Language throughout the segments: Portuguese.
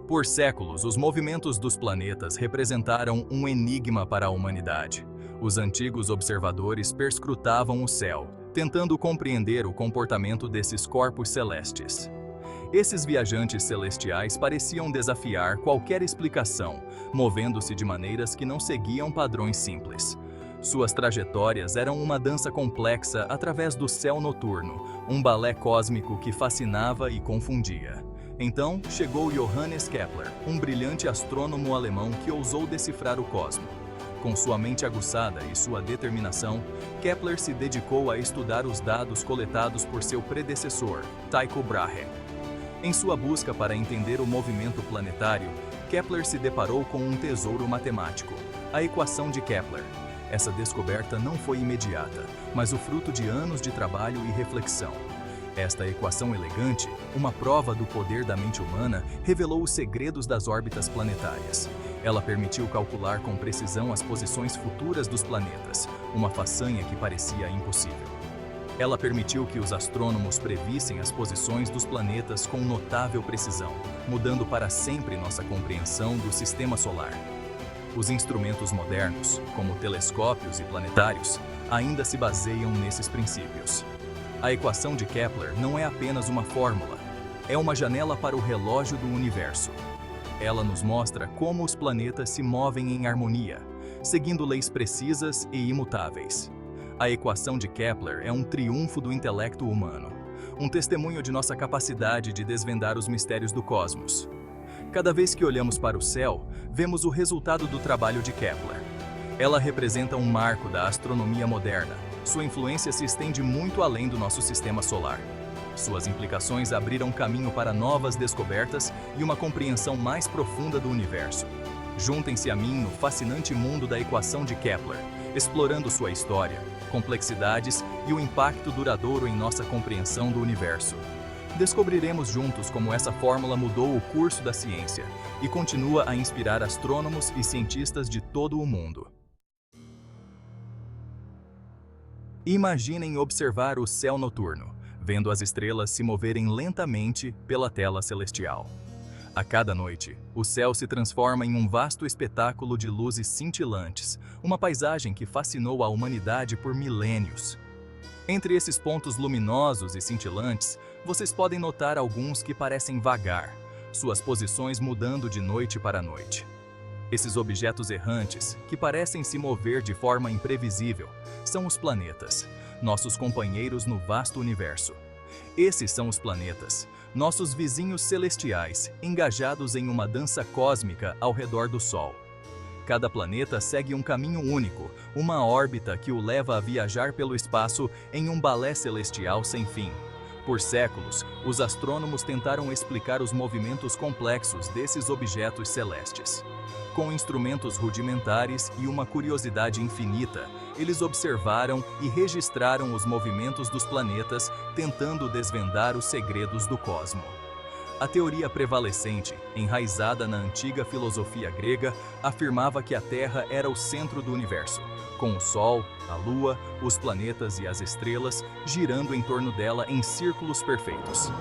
Por séculos, os movimentos dos planetas representaram um enigma para a humanidade. Os antigos observadores perscrutavam o céu, tentando compreender o comportamento desses corpos celestes. Esses viajantes celestiais pareciam desafiar qualquer explicação, movendo-se de maneiras que não seguiam padrões simples. Suas trajetórias eram uma dança complexa através do céu noturno, um balé cósmico que fascinava e confundia. Então, chegou Johannes Kepler, um brilhante astrônomo alemão que ousou decifrar o cosmo. Com sua mente aguçada e sua determinação, Kepler se dedicou a estudar os dados coletados por seu predecessor, Tycho Brahe. Em sua busca para entender o movimento planetário, Kepler se deparou com um tesouro matemático, a equação de Kepler. Essa descoberta não foi imediata, mas o fruto de anos de trabalho e reflexão. Esta equação elegante, uma prova do poder da mente humana, revelou os segredos das órbitas planetárias. Ela permitiu calcular com precisão as posições futuras dos planetas, uma façanha que parecia impossível. Ela permitiu que os astrônomos previssem as posições dos planetas com notável precisão, mudando para sempre nossa compreensão do sistema solar. Os instrumentos modernos, como telescópios e planetários, ainda se baseiam nesses princípios. A equação de Kepler não é apenas uma fórmula, é uma janela para o relógio do universo. Ela nos mostra como os planetas se movem em harmonia, seguindo leis precisas e imutáveis. A equação de Kepler é um triunfo do intelecto humano, um testemunho de nossa capacidade de desvendar os mistérios do cosmos. Cada vez que olhamos para o céu, vemos o resultado do trabalho de Kepler. Ela representa um marco da astronomia moderna. Sua influência se estende muito além do nosso sistema solar. Suas implicações abriram caminho para novas descobertas e uma compreensão mais profunda do universo. Juntem-se a mim no fascinante mundo da equação de Kepler, explorando sua história, complexidades e o impacto duradouro em nossa compreensão do universo. Descobriremos juntos como essa fórmula mudou o curso da ciência e continua a inspirar astrônomos e cientistas de todo o mundo. Imaginem observar o céu noturno, vendo as estrelas se moverem lentamente pela tela celestial. A cada noite, o céu se transforma em um vasto espetáculo de luzes cintilantes, uma paisagem que fascinou a humanidade por milênios. Entre esses pontos luminosos e cintilantes, vocês podem notar alguns que parecem vagar, suas posições mudando de noite para noite. Esses objetos errantes, que parecem se mover de forma imprevisível, são os planetas, nossos companheiros no vasto universo. Esses são os planetas, nossos vizinhos celestiais, engajados em uma dança cósmica ao redor do Sol. Cada planeta segue um caminho único, uma órbita que o leva a viajar pelo espaço em um balé celestial sem fim. Por séculos, os astrônomos tentaram explicar os movimentos complexos desses objetos celestes. Com instrumentos rudimentares e uma curiosidade infinita, eles observaram e registraram os movimentos dos planetas, tentando desvendar os segredos do cosmo. A teoria prevalecente, enraizada na antiga filosofia grega, afirmava que a Terra era o centro do universo, com o Sol, a Lua, os planetas e as estrelas girando em torno dela em círculos perfeitos.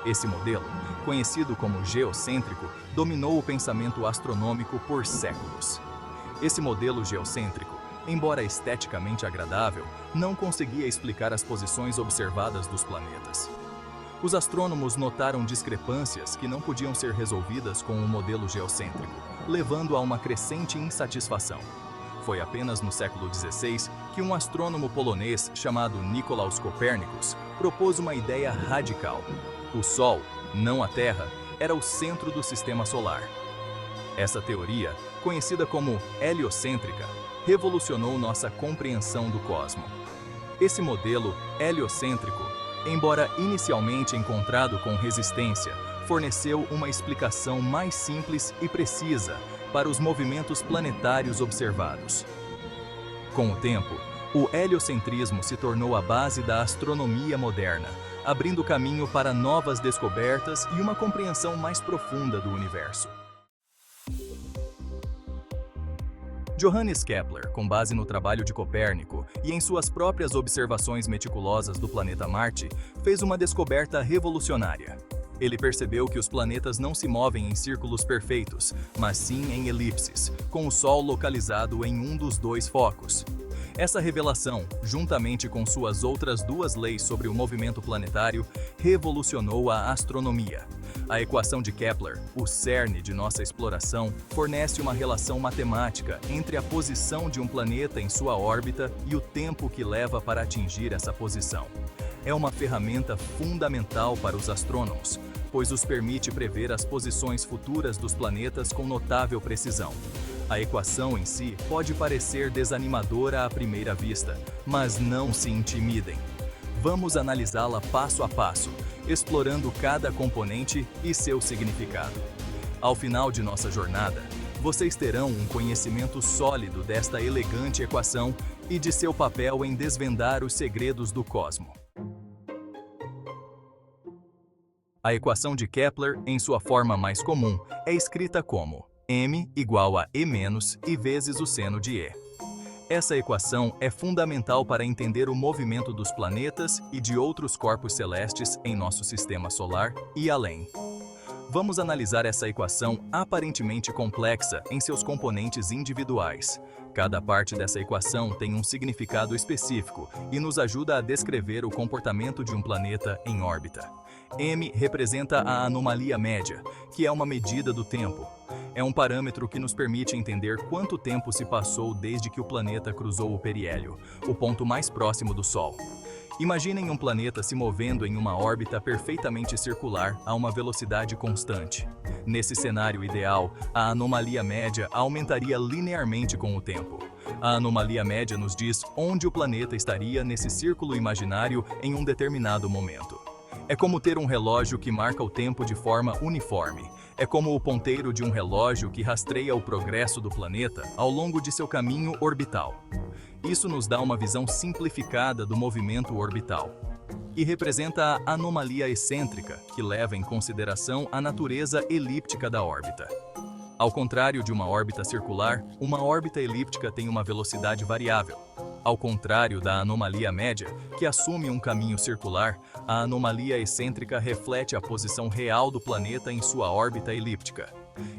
Esse modelo, conhecido como geocêntrico, dominou o pensamento astronômico por séculos. Esse modelo geocêntrico, embora esteticamente agradável, não conseguia explicar as posições observadas dos planetas. Os astrônomos notaram discrepâncias que não podiam ser resolvidas com o modelo geocêntrico, levando a uma crescente insatisfação. Foi apenas no século XVI que um astrônomo polonês chamado Nicolaus Copérnicos propôs uma ideia radical. O Sol, não a Terra, era o centro do sistema solar. Essa teoria, conhecida como heliocêntrica, revolucionou nossa compreensão do cosmo. Esse modelo heliocêntrico, embora inicialmente encontrado com resistência, forneceu uma explicação mais simples e precisa para os movimentos planetários observados. Com o tempo, o heliocentrismo se tornou a base da astronomia moderna, abrindo caminho para novas descobertas e uma compreensão mais profunda do universo. Johannes Kepler, com base no trabalho de Copérnico e em suas próprias observações meticulosas do planeta Marte, fez uma descoberta revolucionária. Ele percebeu que os planetas não se movem em círculos perfeitos, mas sim em elipses, com o Sol localizado em um dos dois focos. Essa revelação, juntamente com suas outras duas leis sobre o movimento planetário, revolucionou a astronomia. A equação de Kepler, o cerne de nossa exploração, fornece uma relação matemática entre a posição de um planeta em sua órbita e o tempo que leva para atingir essa posição. É uma ferramenta fundamental para os astrônomos, pois os permite prever as posições futuras dos planetas com notável precisão. A equação em si pode parecer desanimadora à primeira vista, mas não se intimidem. Vamos analisá-la passo a passo, explorando cada componente e seu significado. Ao final de nossa jornada, vocês terão um conhecimento sólido desta elegante equação e de seu papel em desvendar os segredos do cosmos. A equação de Kepler, em sua forma mais comum, é escrita como m igual a e menos i vezes o seno de e. Essa equação é fundamental para entender o movimento dos planetas e de outros corpos celestes em nosso sistema solar e além. Vamos analisar essa equação aparentemente complexa em seus componentes individuais. Cada parte dessa equação tem um significado específico e nos ajuda a descrever o comportamento de um planeta em órbita. M representa a anomalia média, que é uma medida do tempo. É um parâmetro que nos permite entender quanto tempo se passou desde que o planeta cruzou o periélio, o ponto mais próximo do Sol. Imaginem um planeta se movendo em uma órbita perfeitamente circular a uma velocidade constante. Nesse cenário ideal, a anomalia média aumentaria linearmente com o tempo. A anomalia média nos diz onde o planeta estaria nesse círculo imaginário em um determinado momento. É como ter um relógio que marca o tempo de forma uniforme. É como o ponteiro de um relógio que rastreia o progresso do planeta ao longo de seu caminho orbital. Isso nos dá uma visão simplificada do movimento orbital. E representa a anomalia excêntrica, que leva em consideração a natureza elíptica da órbita. Ao contrário de uma órbita circular, uma órbita elíptica tem uma velocidade variável. Ao contrário da anomalia média, que assume um caminho circular, a anomalia excêntrica reflete a posição real do planeta em sua órbita elíptica.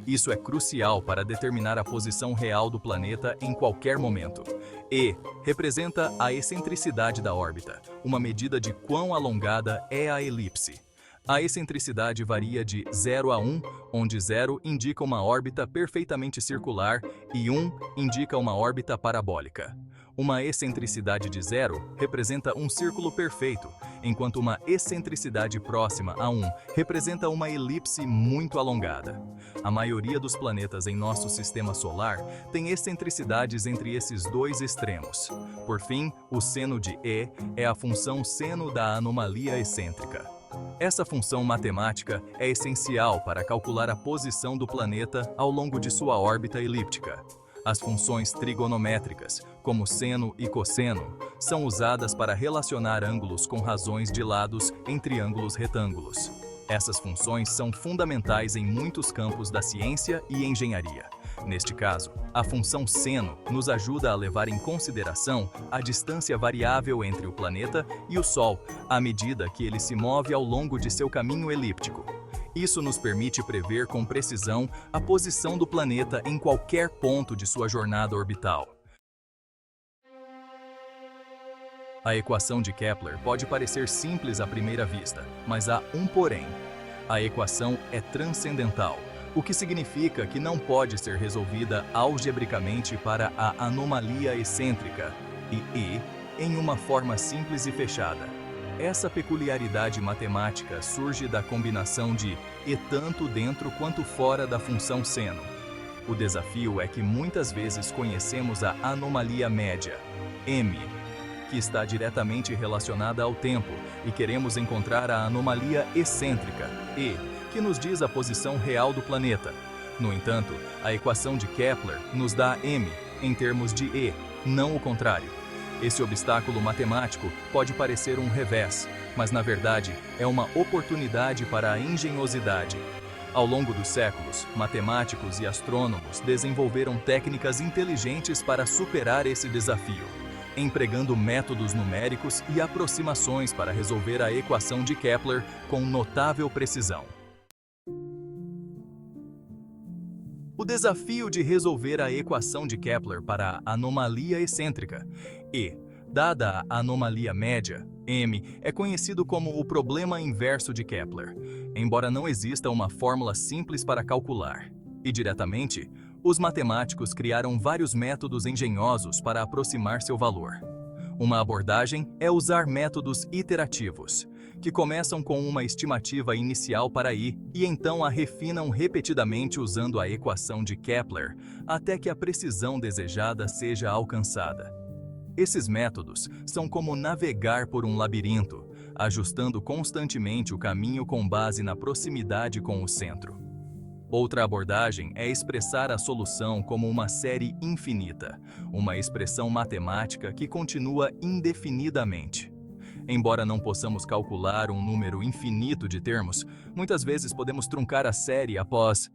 Isso é crucial para determinar a posição real do planeta em qualquer momento. E representa a excentricidade da órbita, uma medida de quão alongada é a elipse. A excentricidade varia de 0 a 1, onde 0 indica uma órbita perfeitamente circular e 1 indica uma órbita parabólica. Uma excentricidade de 0 representa um círculo perfeito, enquanto uma excentricidade próxima a 1 representa uma elipse muito alongada. A maioria dos planetas em nosso sistema solar tem excentricidades entre esses dois extremos. Por fim, o seno de E é a função seno da anomalia excêntrica. Essa função matemática é essencial para calcular a posição do planeta ao longo de sua órbita elíptica. As funções trigonométricas, como seno e cosseno, são usadas para relacionar ângulos com razões de lados em triângulos retângulos. Essas funções são fundamentais em muitos campos da ciência e engenharia. Neste caso, a função seno nos ajuda a levar em consideração a distância variável entre o planeta e o Sol, à medida que ele se move ao longo de seu caminho elíptico. Isso nos permite prever com precisão a posição do planeta em qualquer ponto de sua jornada orbital. A equação de Kepler pode parecer simples à primeira vista, mas há um porém. A equação é transcendental, o que significa que não pode ser resolvida algebricamente para a anomalia excêntrica e em uma forma simples e fechada. Essa peculiaridade matemática surge da combinação de e tanto dentro quanto fora da função seno. O desafio é que muitas vezes conhecemos a anomalia média, m, que está diretamente relacionada ao tempo, e queremos encontrar a anomalia excêntrica, e, que nos diz a posição real do planeta. No entanto, a equação de Kepler nos dá m em termos de e, não o contrário. Esse obstáculo matemático pode parecer um revés, mas na verdade é uma oportunidade para a engenhosidade. Ao longo dos séculos, matemáticos e astrônomos desenvolveram técnicas inteligentes para superar esse desafio, empregando métodos numéricos e aproximações para resolver a equação de Kepler com notável precisão. O desafio de resolver a equação de Kepler para a anomalia excêntrica E, dada a anomalia média, M, é conhecido como o problema inverso de Kepler, embora não exista uma fórmula simples para calcular. E diretamente, os matemáticos criaram vários métodos engenhosos para aproximar seu valor. Uma abordagem é usar métodos iterativos, que começam com uma estimativa inicial para I e então a refinam repetidamente usando a equação de Kepler até que a precisão desejada seja alcançada. Esses métodos são como navegar por um labirinto, ajustando constantemente o caminho com base na proximidade com o centro. Outra abordagem é expressar a solução como uma série infinita, uma expressão matemática que continua indefinidamente. Embora não possamos calcular um número infinito de termos, muitas vezes podemos truncar a série após